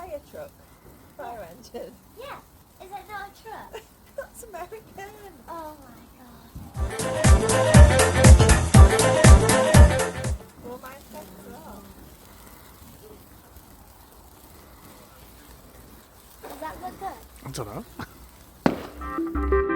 fire truck. Fire engine. Yeah. Is that not a truck? That's American. Oh my god. Well, mine says so. Does that look good? I don't know.